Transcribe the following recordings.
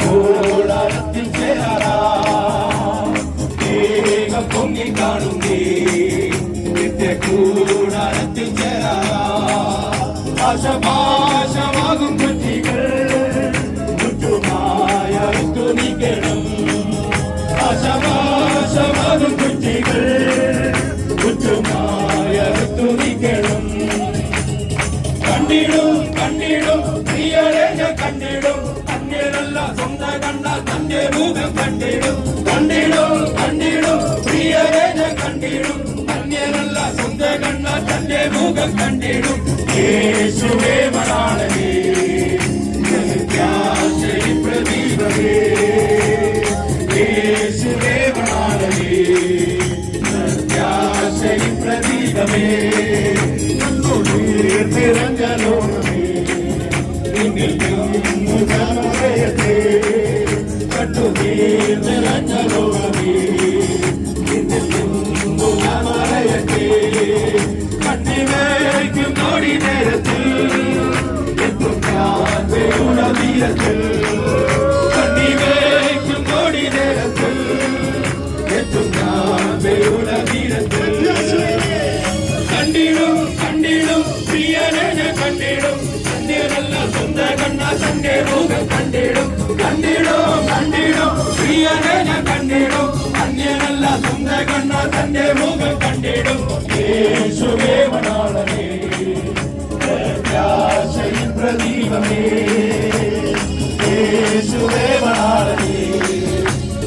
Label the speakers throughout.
Speaker 1: കൂടാരത്തിൽ ചേരാ പൊങ്ങി കാണും നീ കൂടാരത്തിൽ ചേരാ ആശമാശമാകും കുട്ടികൾ ചുറ്റുമായ തുണിക്കണം ആശമാശമാകും കുട്ടികൾ ചുറ്റുമായ തുണിക്കണം കണ്ടിടും കണ്ടിടും പ്രിയരെ കണ്ടിടും അന്യരല്ല സ്വന്തം കണ്ട തന്റെ മുഖം കണ്ടിടും കണ്ടിടും കണ്ടിടും പ്രിയരെ കണ്ടിടും അന്യരല്ല സ്വന്തം കണ്ട തന്റെ മുഖം കണ്ടിടും യേശുവേ മണാളനേ പ്രത്യാശയിൽ പ്രദീപമേ യേശുവേ മണാളനേ പ്രത്യാശയിൽ പ്രദീപമേ നിറഞ്ഞ ലോകമേ നിന്നിൽ കട്ടുനീർ നിറഞ്ഞ ലോകമേ നിന്നിൽ കണ്ണിവേക്കും നോടി നേരത്തിൽ എത്തും ഞാൻ വേണ തീരത്തിൽ കണ്ണിവേക്കും നോടി നേരത്തിൽ എത്തും ഞാൻ വേണ തീരത്തിൽ കണ്ടിടും കണ്ടിടും പ്രിയനെ കണ്ടിടും അന്യരല്ല സ്വന്തം കണ്ണ തന്റെ മുഖം കണ്ടിടും കണ്ടിടും കണ്ടിടും പ്രിയനെ കണ്ടിടും അന്യരല്ല സ്വന്തം കണ്ണ തന്റെ മുഖം കണ്ടിടും യേശുവേ മണാളനേ പ്രത്യാശയിൽ പ്രദീപമേ യേശുവേ മണാളനേ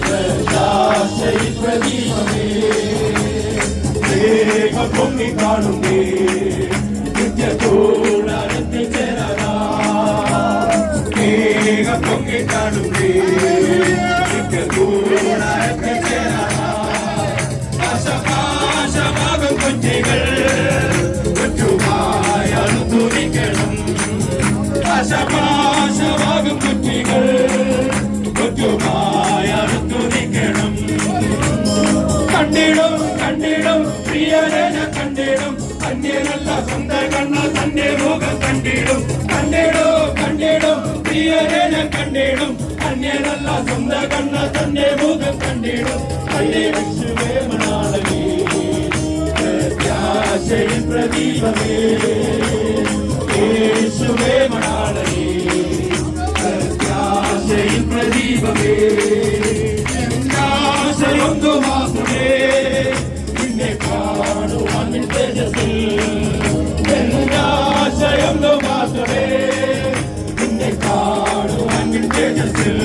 Speaker 1: പ്രത്യാശയിൽ പ്രദീപമേ പൊങ്ങി കാണുന്നേ കൂടാരത്തിൽ ചേരാ പൊങ്ങി കാണുന്നേ കൂടാരത്തിൽ ചേരാ ആശമാശമാകും കുഞ്ഞികൾ ചുറ്റുമായ തുണിക്കണം ആശമാശമാകും കുഞ്ഞികൾ ചുറ്റുമായ തുണിക്കണം കണ്ടിടും കണ്ടിടും പ്രിയരെ കണ്ടിടും അന്യരല്ല സ്വന്തം കണ്ണ തന്റെ മുഖം കണ്ടിടും കണ്ടിടും കണ്ടിടും പ്രിയരെ കണ്ടിടും അന്യരല്ല സ്വന്തം കണ്ണ തന്റെ മുഖം കണ്ടിടും യേശുവേ മണാളനേ പ്രത്യാശയിൽ പ്രദീപമേ യേശുവേ മണാളനേ പ്രത്യാശയിൽ പ്രദീപമേ ആശയൊന്നു മാത്രമേ നിന്നെ കാണുവാൻ തേജസ്സിൽ ആശയൊന്നു മാത്രമേ നിന്നെ കാണുവാൻ തേജസ്സിൽ